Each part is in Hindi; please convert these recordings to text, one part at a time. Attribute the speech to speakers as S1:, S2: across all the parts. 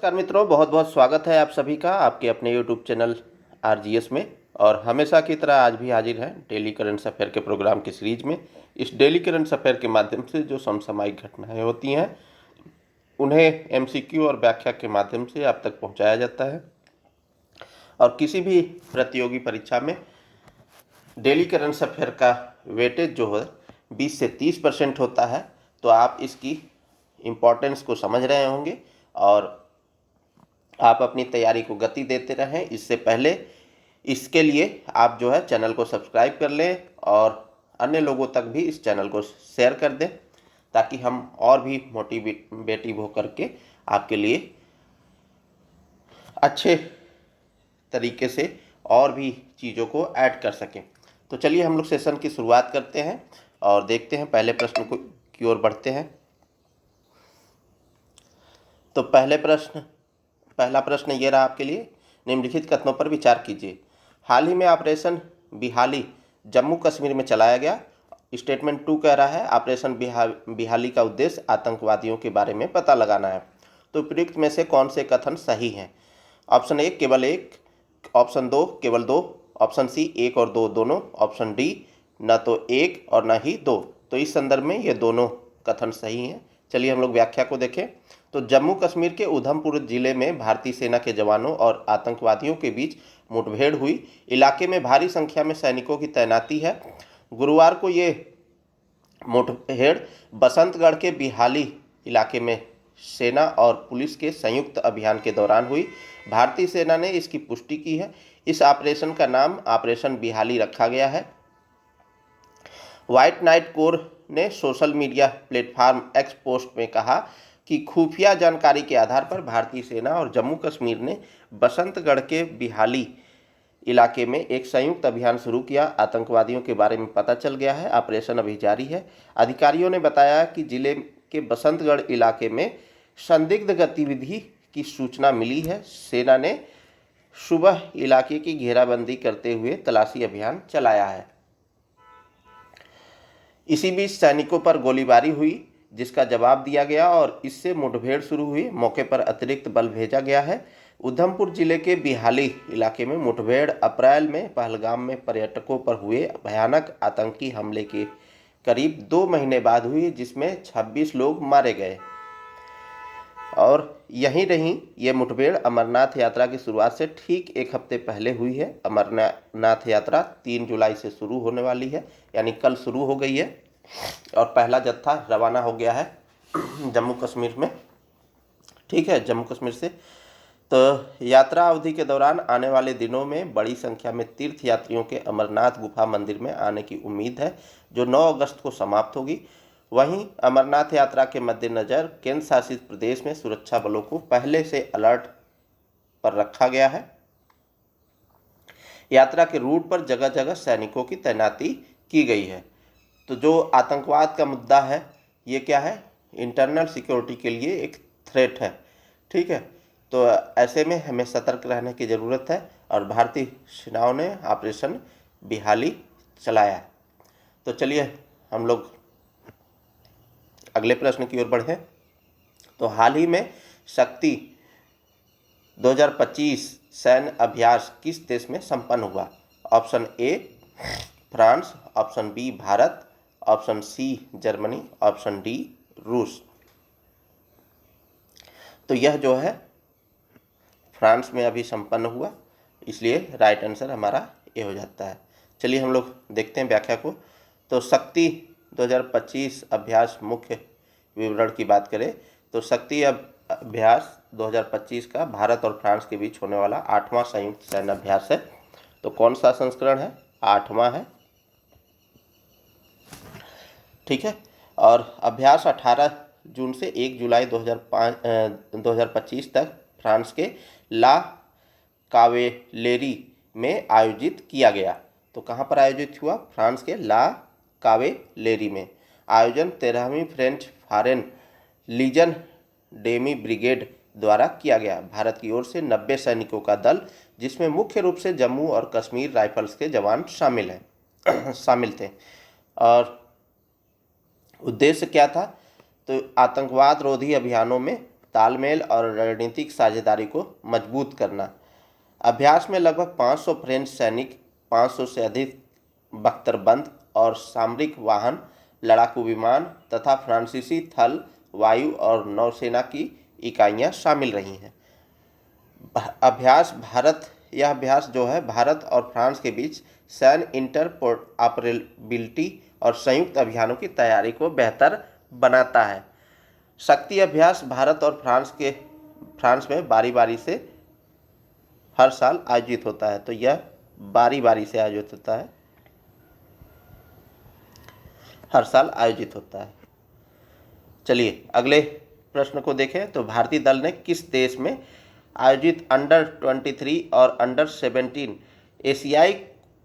S1: नमस्कार मित्रों, बहुत बहुत स्वागत है आप सभी का आपके अपने यूट्यूब चैनल आरजीएस में। और हमेशा की तरह आज भी हाजिर हैं डेली करंट अफेयर के प्रोग्राम की सीरीज में। इस डेली करंट अफेयर के माध्यम से जो समसामयिक घटनाएं होती हैं उन्हें एमसीक्यू और व्याख्या के माध्यम से आप तक पहुंचाया जाता है। और किसी भी प्रतियोगी परीक्षा में डेली करंट अफेयर का वेटेज जो है 20 से 30% होता है। तो आप इसकी इम्पोर्टेंस को समझ रहे होंगे और आप अपनी तैयारी को गति देते रहें। इससे पहले इसके लिए आप जो है चैनल को सब्सक्राइब कर लें और अन्य लोगों तक भी इस चैनल को शेयर कर दें, ताकि हम और भी मोटिवेटिव हो करके आपके लिए अच्छे तरीके से और भी चीज़ों को ऐड कर सकें। तो चलिए हम लोग सेशन की शुरुआत करते हैं और देखते हैं पहले प्रश्न को की ओर बढ़ते हैं। तो पहला प्रश्न ये रहा आपके लिए। निम्नलिखित कथनों पर विचार कीजिए। हाल ही में ऑपरेशन बिहाली जम्मू कश्मीर में चलाया गया। स्टेटमेंट 2 कह रहा है ऑपरेशन बिहाली का उद्देश्य आतंकवादियों के बारे में पता लगाना है। तो उपयुक्त में से कौन से कथन सही हैं? ऑप्शन ए केवल एक, ऑप्शन 2 केवल 2, ऑप्शन सी 1 और 2 दोनों, ऑप्शन डी न तो 1 और न ही 2। तो इस संदर्भ में ये दोनों कथन सही हैं। चलिए हम लोग व्याख्या को देखें। तो जम्मू कश्मीर के उधमपुर जिले में भारतीय सेना के जवानों और आतंकवादियों के बीच मुठभेड़ हुई। इलाके में भारी संख्या में सैनिकों की तैनाती है। गुरुवार को ये मुठभेड़ बसंतगढ़ के बिहाली इलाके में सेना और पुलिस के संयुक्त अभियान के दौरान हुई। भारतीय सेना ने इसकी पुष्टि की है। इस ऑपरेशन का नाम ऑपरेशन बिहाली रखा गया है। व्हाइट नाइट कोर ने social media platform x post में कहा कि खुफिया जानकारी के आधार पर भारतीय सेना और जम्मू कश्मीर ने बसंतगढ़ के बिहाली इलाके में एक संयुक्त अभियान शुरू किया। आतंकवादियों के बारे में पता चल गया है। ऑपरेशन अभी जारी है। अधिकारियों ने बताया कि जिले के बसंतगढ़ इलाके में संदिग्ध गतिविधि की सूचना मिली है। सेना ने सुबह इलाके की घेराबंदी करते हुए तलाशी अभियान चलाया है। इसी बीच सैनिकों पर गोलीबारी हुई, जिसका जवाब दिया गया और इससे मुठभेड़ शुरू हुई। मौके पर अतिरिक्त बल भेजा गया है। उधमपुर जिले के बिहाली इलाके में मुठभेड़ अप्रैल में पहलगाम में पर्यटकों पर हुए भयानक आतंकी हमले के करीब 2 महीने बाद हुई, जिसमें 26 लोग मारे गए। और यहीं नहीं, ये मुठभेड़ अमरनाथ यात्रा की शुरुआत से ठीक एक हफ्ते पहले हुई है। अमरनाथ यात्रा 3 जुलाई से शुरू होने वाली है, यानी कल शुरू हो गई है और पहला जत्था रवाना हो गया है जम्मू कश्मीर में। ठीक है, जम्मू कश्मीर से। तो यात्रा अवधि के दौरान आने वाले दिनों में बड़ी संख्या में तीर्थयात्रियों के अमरनाथ गुफा मंदिर में आने की उम्मीद है, जो 9 अगस्त को समाप्त होगी। वहीं अमरनाथ यात्रा के मद्देनज़र केंद्र शासित प्रदेश में सुरक्षा बलों को पहले से अलर्ट पर रखा गया है। यात्रा के रूट पर जगह जगह सैनिकों की तैनाती की गई है। तो जो आतंकवाद का मुद्दा है, ये क्या है? इंटरनल सिक्योरिटी के लिए एक थ्रेट है। ठीक है, तो ऐसे में हमें सतर्क रहने की ज़रूरत है और भारतीय सेनाओं ने ऑपरेशन बिहाली चलाया है। तो चलिए हम लोग अगले प्रश्न की ओर बढ़ें। तो हाल ही में शक्ति 2025 सैन्य अभ्यास किस देश में संपन्न हुआ? Option A France, option B Bharat, option C Germany, option D रूस। तो यह जो है फ्रांस में अभी संपन्न हुआ, इसलिए राइट आंसर हमारा ये हो जाता है। चलिए हम लोग देखते हैं व्याख्या को। तो शक्ति 2025 अभ्यास मुख्य विवरण की बात करें तो शक्ति अभ्यास 2025 का भारत और फ्रांस के बीच होने वाला 8वां संयुक्त सैन्य अभ्यास है। तो कौन सा संस्करण है? 8वां है। ठीक है, और अभ्यास 18 जून से 1 जुलाई 2025 तक फ्रांस के ला कावेलेरी में आयोजित किया गया। तो कहाँ पर आयोजित हुआ? फ्रांस के ला कावेलेरी में। आयोजन 13वीं French foreign legion demi brigade द्वारा किया गया। भारत की ओर से 90 सैनिकों का दल, जिसमें मुख्य रूप से जम्मू और कश्मीर राइफल्स के जवान शामिल थे। और उद्देश्य क्या था? तो आतंकवाद रोधी अभियानों में तालमेल और रणनीतिक साझेदारी को मजबूत करना। अभ्यास में लगभग 500 फ्रेंच सैनिक, 500 से अधिक बख्तरबंद और सामरिक वाहन, लड़ाकू विमान तथा फ्रांसीसी थल, वायु और नौसेना की इकाइयां शामिल रही हैं। यह अभ्यास जो है भारत और फ्रांस के बीच सैन्य इंटरऑपरेबिलिटी और संयुक्त अभियानों की तैयारी को बेहतर बनाता है। शक्ति अभ्यास भारत और फ्रांस में बारी बारी से हर साल आयोजित होता है। तो यह बारी बारी से आयोजित होता है, हर साल आयोजित होता है। चलिए अगले प्रश्न को देखें। तो भारतीय दल ने किस देश में आयोजित अंडर 23 और अंडर 17 एशियाई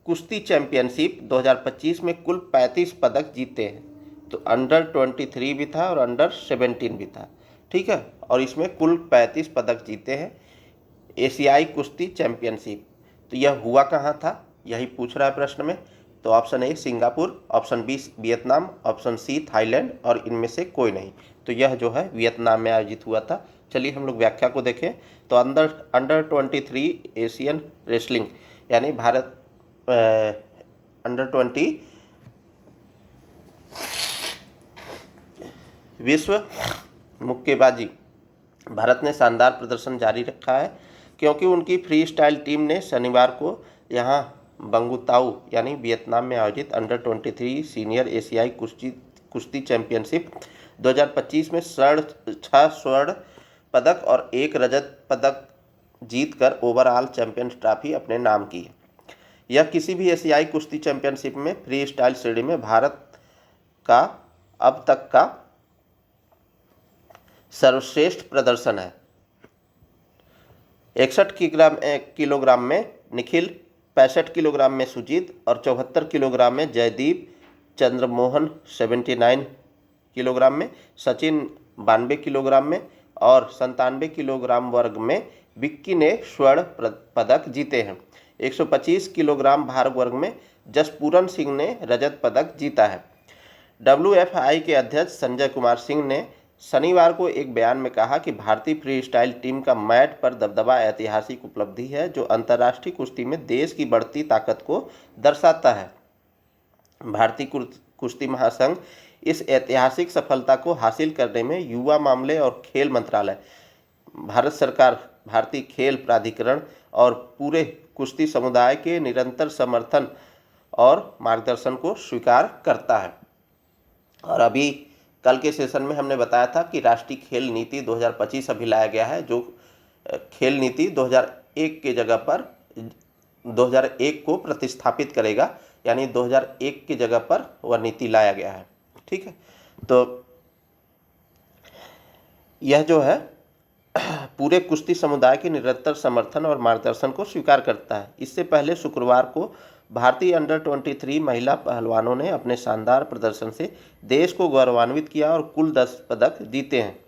S1: कुश्ती चैंपियनशिप 2025 में कुल 35 पदक जीते हैं? तो अंडर 23 भी था और अंडर 17 भी था, ठीक है, और इसमें कुल 35 पदक जीते हैं एशियाई कुश्ती चैंपियनशिप। तो यह हुआ कहाँ था, यही पूछ रहा है प्रश्न में। तो option A Singapore, option B Vietnam, option C Thailand और इनमें से कोई नहीं। तो यह जो है वियतनाम में आयोजित हुआ था। चलिए हम लोग व्याख्या को देखें। तो अंडर 23 एशियन रेसलिंग यानी भारत अंडर 20 विश्व मुक्केबाजी भारत ने शानदार प्रदर्शन जारी रखा है, क्योंकि उनकी फ्री स्टाइल टीम ने शनिवार को यहाँ बंगुताऊ यानी वियतनाम में आयोजित अंडर 23 सीनियर एशियाई कुश्ती चैंपियनशिप 2025 में 6 स्वर्ण पदक और 1 रजत पदक जीतकर ओवरऑल चैंपियन ट्रॉफी अपने नाम की। यह किसी भी एशियाई कुश्ती चैंपियनशिप में फ्री स्टाइल श्रेणी में भारत का अब तक का सर्वश्रेष्ठ प्रदर्शन है। 61 किलोग्राम में निखिल, 65 किलोग्राम में सुजीत और 74 किलोग्राम में जयदीप, चंद्रमोहन 79 किलोग्राम में, सचिन 92 किलोग्राम में और 97 किलोग्राम वर्ग में विक्की ने स्वर्ण पदक जीते हैं। 125 किलोग्राम भार वर्ग में जसपूरन सिंह ने रजत पदक जीता है। WFI के अध्यक्ष संजय कुमार सिंह ने शनिवार को एक बयान में कहा कि भारतीय फ्री स्टाइल टीम का मैट पर दबदबा ऐतिहासिक उपलब्धि है, जो अंतर्राष्ट्रीय कुश्ती में देश की बढ़ती ताकत को दर्शाता है। भारतीय कुश्ती महासंघ इस ऐतिहासिक सफलता को हासिल करने में युवा मामले और खेल मंत्रालय, भारत सरकार, भारतीय खेल प्राधिकरण और पूरे कुश्ती समुदाय के निरंतर समर्थन और मार्गदर्शन को स्वीकार करता है। और अभी कल के सेशन में हमने बताया था कि राष्ट्रीय खेल नीति 2025 अभी लाया गया है, जो खेल नीति 2001 के जगह पर 2001 को प्रतिस्थापित करेगा, यानी 2001 की जगह पर वह नीति लाया गया है, ठीक है। तो यह जो है पूरे कुश्ती समुदाय के निरंतर समर्थन और मार्गदर्शन को स्वीकार करता है। इससे पहले शुक्रवार को भारतीय अंडर 23 महिला पहलवानों ने अपने शानदार प्रदर्शन से देश को गौरवान्वित किया और कुल 10 पदक जीते हैं।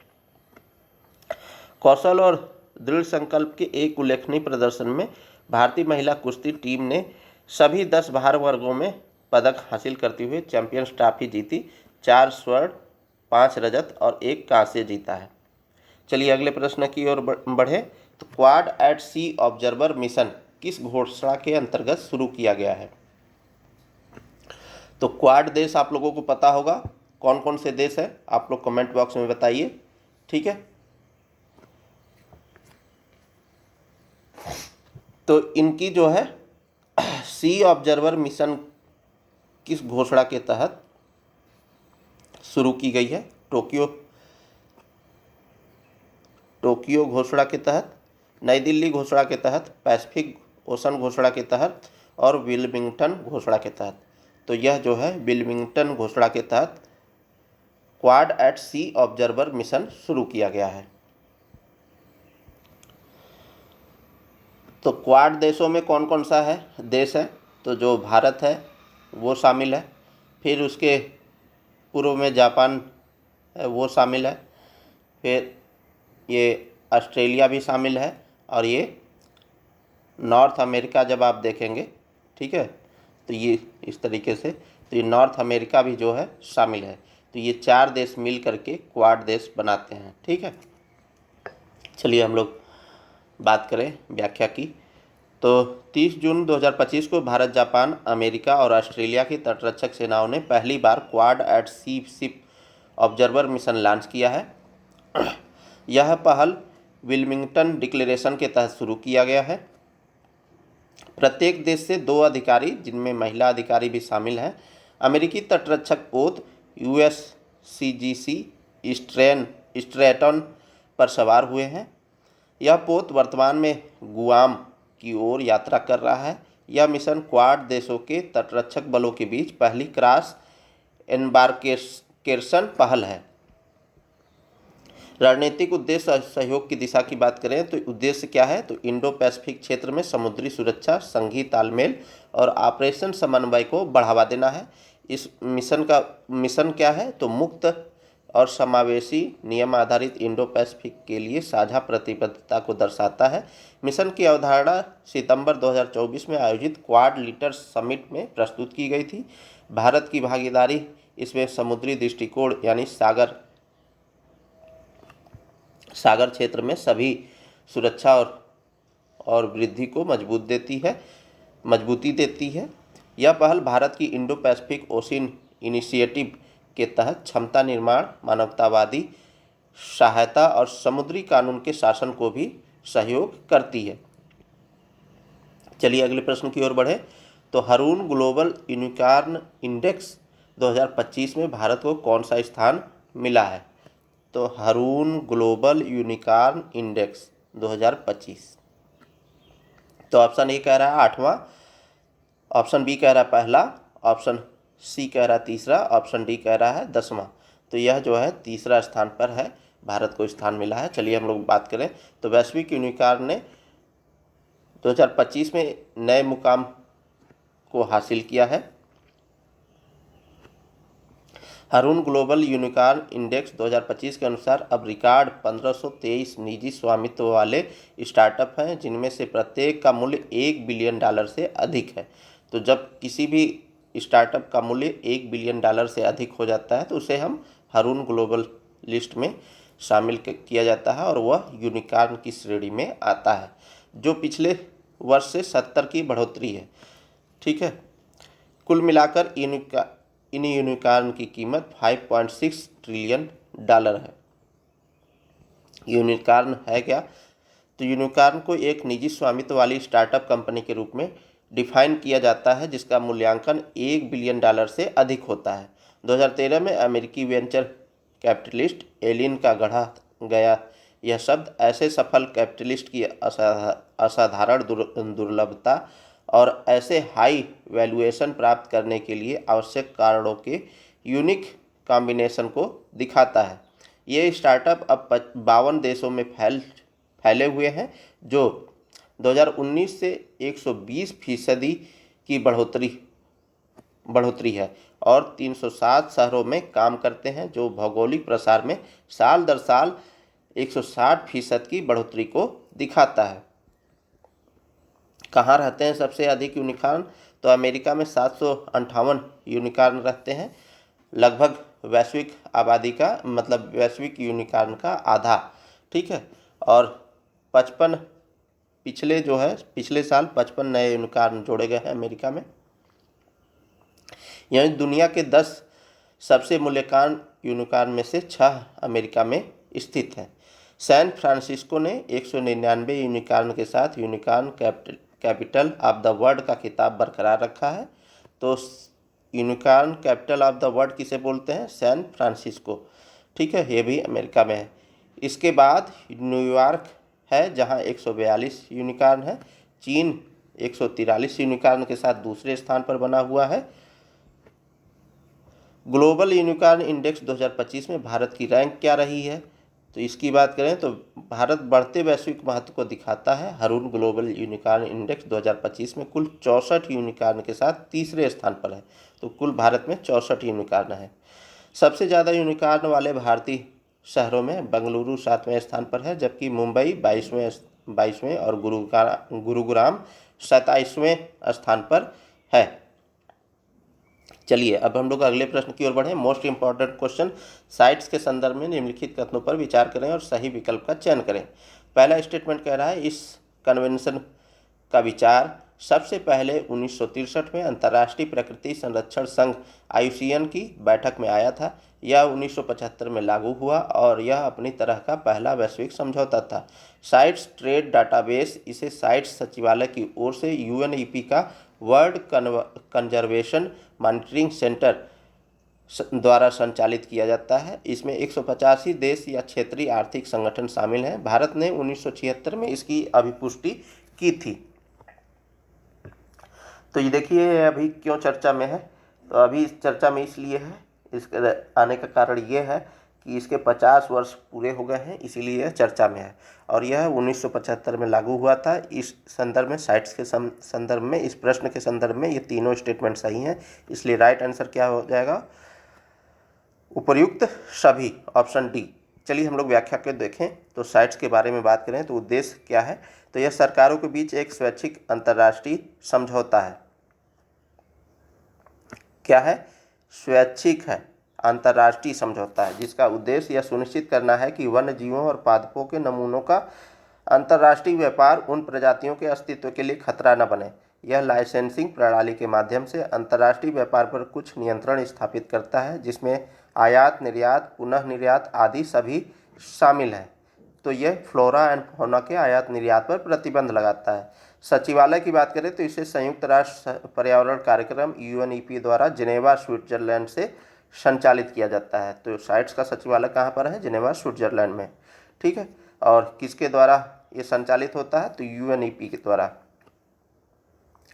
S1: कौशल और दृढ़ संकल्प के एक उल्लेखनीय प्रदर्शन में भारतीय महिला कुश्ती टीम ने सभी 10 भार वर्गों में पदक हासिल करते हुए चैंपियंस ट्रॉफी जीती, 4 स्वर्ण, 5 रजत और 1 कांस्य जीता है। चलिए अगले प्रश्न की ओर बढ़े। तो क्वाड एट सी ऑब्जर्वर मिशन किस घोषणा के अंतर्गत शुरू किया गया है? तो क्वाड देश आप लोगों को पता होगा, कौन कौन से देश हैं, आप लोग कमेंट बॉक्स में बताइए, ठीक है। तो इनकी जो है सी ऑब्जर्वर मिशन किस घोषणा के तहत शुरू की गई है? टोक्यो घोषणा के तहत, नई दिल्ली घोषणा के तहत, पैसिफिक ओशन घोषणा के तहत और विल्मिंगटन घोषणा के तहत। तो यह जो है विल्मिंगटन घोषणा के तहत क्वाड एट सी ऑब्जर्वर मिशन शुरू किया गया है। तो क्वाड देशों में कौन कौन सा देश है? तो जो भारत है वो शामिल है, फिर उसके पूर्व में जापान है वो शामिल है, फिर ये ऑस्ट्रेलिया भी शामिल है और ये नॉर्थ अमेरिका जब आप देखेंगे, ठीक है, तो ये इस तरीके से, तो ये नॉर्थ अमेरिका भी जो है शामिल है। तो ये 4 देश मिल करके क्वाड देश बनाते हैं, ठीक है। चलिए हम लोग बात करें व्याख्या की। तो 30 जून 2025 को भारत, जापान, अमेरिका और ऑस्ट्रेलिया की तटरक्षक सेनाओं ने पहली बार क्वाड एट सी शिप ऑब्जर्वर मिशन लॉन्च किया है। यह पहल विल्मिंगटन डिक्लेरेशन के तहत शुरू किया गया है। प्रत्येक देश से 2 अधिकारी, जिनमें महिला अधिकारी भी शामिल हैं, अमेरिकी तटरक्षक पोत USCGC स्ट्रैटन पर सवार हुए हैं। यह पोत वर्तमान में गुआम की ओर यात्रा कर रहा है। यह मिशन क्वाड देशों के तटरक्षक बलों के बीच पहली क्रॉस एम्बार्केशन पहल है। रणनीतिक उद्देश्य और सहयोग की दिशा की बात करें तो उद्देश्य क्या है, तो इंडो पैसिफिक क्षेत्र में समुद्री सुरक्षा, संघीय तालमेल और ऑपरेशन समन्वय को बढ़ावा देना है। इस मिशन क्या है, तो मुक्त और समावेशी नियम आधारित इंडो पैसिफिक के लिए साझा प्रतिबद्धता को दर्शाता है। मिशन की अवधारणा सितंबर 2024 में आयोजित क्वाड लीडर्स समिट में प्रस्तुत की गई थी। भारत की भागीदारी इसमें समुद्री दृष्टिकोण यानी सागर क्षेत्र में सभी सुरक्षा और वृद्धि को मजबूती देती है। यह पहल भारत की इंडो पैसिफिक ओशियन इनिशिएटिव के तहत क्षमता निर्माण, मानवतावादी सहायता और समुद्री कानून के शासन को भी सहयोग करती है। चलिए अगले प्रश्न की ओर बढ़े। तो हारून ग्लोबल यूनिकॉर्न इंडेक्स 2025 में भारत को कौन सा स्थान मिला है, तो हारून ग्लोबल यूनिकॉर्न इंडेक्स 2025। तो ऑप्शन ए कह रहा है 8वां, ऑप्शन बी कह रहा है पहला, ऑप्शन सी कह रहा है तीसरा, ऑप्शन डी कह रहा है 10वां। तो यह जो है तीसरा स्थान पर है, भारत को स्थान मिला है। चलिए हम लोग बात करें तो वैश्विक यूनिकॉर्न ने 2025 में नए मुकाम को हासिल किया है। हारून ग्लोबल यूनिकॉर्न इंडेक्स 2025 के अनुसार अब रिकॉर्ड 1523 निजी स्वामित्व वाले स्टार्टअप हैं, जिनमें से प्रत्येक का मूल्य $1 बिलियन से अधिक है। तो जब किसी भी स्टार्टअप का मूल्य $1 बिलियन से अधिक हो जाता है तो उसे हम हारून ग्लोबल लिस्ट में शामिल किया जाता है और वह यूनिकॉर्न की श्रेणी में आता है, जो पिछले वर्ष से 70 की बढ़ोतरी है। ठीक है, कुल मिलाकर इन यूनिकॉर्न की कीमत $5.6 ट्रिलियन है। यूनिकॉर्न है क्या, तो यूनिकॉर्न को एक निजी स्वामित्व वाली स्टार्टअप कंपनी के रूप में डिफाइन किया जाता है जिसका मूल्यांकन $1 बिलियन से अधिक होता है। 2013 में अमेरिकी वेंचर कैपिटलिस्ट एलिन का गढ़ा गया यह शब्द ऐसे सफल कैपिटलिस्ट की असाधारण दुर्लभता और ऐसे हाई वैल्यूएशन प्राप्त करने के लिए आवश्यक कारणों के यूनिक कॉम्बिनेशन को दिखाता है। ये स्टार्टअप अब 52 देशों में फैले हुए हैं, जो 2019 से 120% की बढ़ोतरी है और 307 शहरों में काम करते हैं, जो भौगोलिक प्रसार में साल दर साल 160% की बढ़ोतरी को दिखाता है। कहाँ रहते हैं सबसे अधिक यूनिकॉर्न, तो अमेरिका में 758 यूनिकॉर्न रहते हैं, लगभग वैश्विक आबादी का, मतलब वैश्विक यूनिकॉर्न का आधा। ठीक है, और 55 पिछले साल 55 नए यूनिकॉर्न जोड़े गए हैं अमेरिका में। यह दुनिया के 10 सबसे मूल्यवान यूनिकॉर्न में से 6 अमेरिका में स्थित हैं। सैन फ्रांसिस्को ने 199 यूनिकॉर्न के साथ unicorn capital of the world का खिताब बरकरार रखा है। तो unicorn capital of the world किसे बोलते हैं, सैन फ्रांसिस्को। ठीक है, ये भी अमेरिका में है। इसके बाद न्यूयॉर्क है जहां 142 यूनिकॉर्न है। चीन 143 यूनिकॉर्न के साथ दूसरे स्थान पर बना हुआ है। ग्लोबल यूनिकॉर्न इंडेक्स 2025 में भारत की रैंक क्या रही है, तो इसकी बात करें तो भारत बढ़ते वैश्विक महत्व को दिखाता है। हारून ग्लोबल यूनिकॉर्न इंडेक्स 2025 में कुल 64 यूनिकॉर्न के साथ तीसरे स्थान पर है। तो कुल भारत में 64 यूनिकॉर्न है। सबसे ज़्यादा यूनिकॉर्न वाले भारतीय शहरों में बेंगलुरु 7वें स्थान पर है, जबकि मुंबई 22वें और गुरुग्राम 27वें स्थान पर है। चलिए अब हम लोग अगले प्रश्न की ओर बढ़ें। मोस्ट इंपॉर्टेंट क्वेश्चन, साइट्स के संदर्भ में निम्नलिखित कथनों पर विचार करें और सही विकल्प का चयन करें। पहला स्टेटमेंट कह रहा है इस कन्वेंशन का विचार सबसे पहले 1963 में अंतर्राष्ट्रीय प्रकृति संरक्षण संघ IUCN की बैठक में आया था। यह 1975 में लागू हुआ और यह अपनी तरह का पहला वैश्विक समझौता था। साइट्स ट्रेड डाटाबेस, इसे साइट्स सचिवालय की ओर से UNEP का वर्ल्ड कंजर्वेशन मॉनिटरिंग सेंटर द्वारा संचालित किया जाता है। इसमें 185 देश या क्षेत्रीय आर्थिक संगठन शामिल हैं। भारत ने 1976 में इसकी अभिपुष्टि की थी। तो ये देखिए अभी क्यों चर्चा में है, तो अभी इस चर्चा में इसलिए है, इसके आने का कारण ये है कि इसके 50 वर्ष पूरे हो गए हैं, इसीलिए यह चर्चा में है। और यह 1975 में लागू हुआ था। इस संदर्भ में, साइट्स के संदर्भ में, इस प्रश्न के संदर्भ में ये तीनों स्टेटमेंट सही हैं, इसलिए राइट आंसर क्या हो जाएगा? उपर्युक्त सभी, ऑप्शन डी। चलिए हम लोग व्याख्या के देखें। तो साइट्स के बारे में बात करें तो उद्देश्य क्या है, तो यह सरकारों के बीच एक स्वैच्छिक अंतर्राष्ट्रीय समझौता है। क्या है? स्वैच्छिक है, अंतर्राष्ट्रीय समझौता है, जिसका उद्देश्य यह सुनिश्चित करना है कि वन्य जीवों और पादपों के नमूनों का अंतर्राष्ट्रीय व्यापार उन प्रजातियों के अस्तित्व के लिए खतरा न बने। यह लाइसेंसिंग प्रणाली के माध्यम से अंतर्राष्ट्रीय व्यापार पर कुछ नियंत्रण स्थापित करता है, जिसमें आयात, निर्यात, पुनः निर्यात आदि सभी शामिल हैं। तो यह फ्लोरा एंड फौना के आयात निर्यात पर प्रतिबंध लगाता है। सचिवालय की बात करें तो इसे संयुक्त राष्ट्र पर्यावरण कार्यक्रम UNEP द्वारा जिनेवा, स्विट्जरलैंड से संचालित किया जाता है। तो साइट्स का सचिवालय कहाँ पर है? जिनेवा, स्विट्जरलैंड में। ठीक है। और किसके द्वारा ये संचालित होता है? तो UNEP के द्वारा।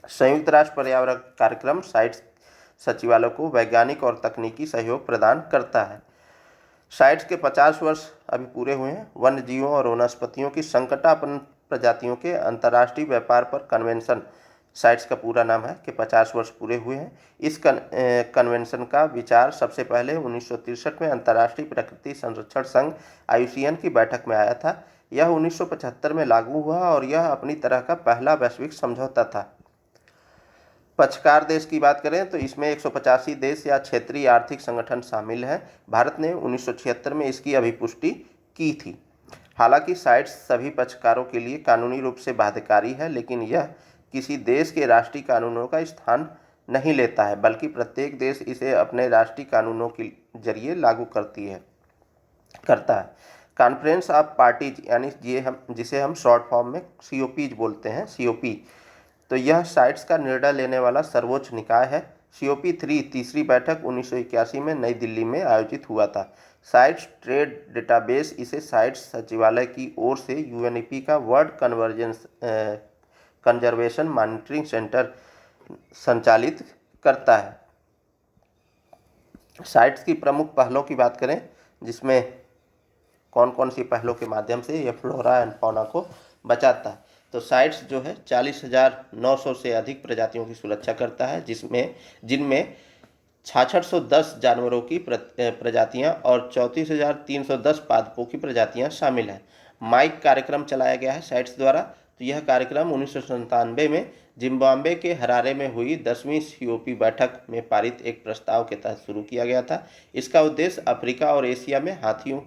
S1: संयुक्त राष्ट्र पर्यावरण कार्यक्रम साइट्स सचिवालय को वैज्ञानिक और तकनीकी सहयोग प्रदान करता है। साइट्स के 50 वर्ष अभी पूरे हुए हैं। वन्य जीवों और वनस्पतियों की संकटापन्न प्रजातियों के अंतर्राष्ट्रीय व्यापार पर कन्वेंशन, साइट्स का पूरा नाम है, कि 50 वर्ष पूरे हुए हैं। इस कन्वेंशन का विचार सबसे पहले 1963 में अंतर्राष्ट्रीय प्रकृति संरक्षण संघ IUCN की बैठक में आया था। यह 1975 में लागू हुआ और यह अपनी तरह का पहला वैश्विक समझौता था। पक्षकार देश की बात करें तो इसमें 185 देश या क्षेत्रीय आर्थिक संगठन शामिल हैं। भारत ने 1976 में इसकी अभिपुष्टि की थी। हालांकि साइट्स सभी पक्षकारों के लिए कानूनी रूप से बाध्यकारी है, लेकिन यह किसी देश के राष्ट्रीय कानूनों का स्थान नहीं लेता है, बल्कि प्रत्येक देश इसे अपने राष्ट्रीय कानूनों के जरिए लागू करता है। कॉन्फ्रेंस ऑफ पार्टीज, यानी जिसे हम शॉर्ट फॉर्म में COPs बोलते हैं, COP, तो यह साइट्स का निर्णय लेने वाला सर्वोच्च निकाय है। COP3 तीसरी बैठक 1981 में नई दिल्ली में आयोजित हुआ था। साइट्स ट्रेड डेटाबेस, इसे साइट्स सचिवालय की ओर से UNEP का वर्ल्ड कंजर्वेशन मॉनिटरिंग सेंटर संचालित करता है। साइट्स की प्रमुख पहलों की बात करें, जिसमें कौन कौन सी पहलों के माध्यम से यह फ्लोरा एंड फौना को बचाता है, तो साइट्स जो है 40,900 से अधिक प्रजातियों की सुरक्षा करता है, जिनमें 6610 जानवरों की प्रजातियां और 34,310 पादपों की प्रजातियां शामिल हैं। माइक कार्यक्रम चलाया गया है साइट्स द्वारा। तो यह कार्यक्रम 1997 में जिम्बाब्वे के हरारे में हुई 10वीं COP बैठक में पारित एक प्रस्ताव के तहत शुरू किया गया था। इसका उद्देश्य अफ्रीका और एशिया में हाथियों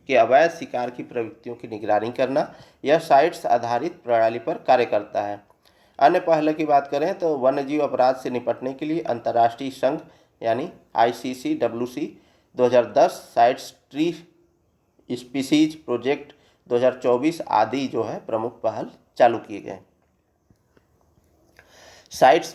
S1: के अवैध शिकार की प्रवृत्तियों की निगरानी करना। यह साइट्स आधारित प्रणाली पर कार्य करता है। अन्य पहल की बात करें तो वन्यजीव अपराध से निपटने के लिए अंतर्राष्ट्रीय संघ यानी ICCWC 2010, sites tree species project 2024 आदि जो है प्रमुख पहल चालू किए गए। साइट्स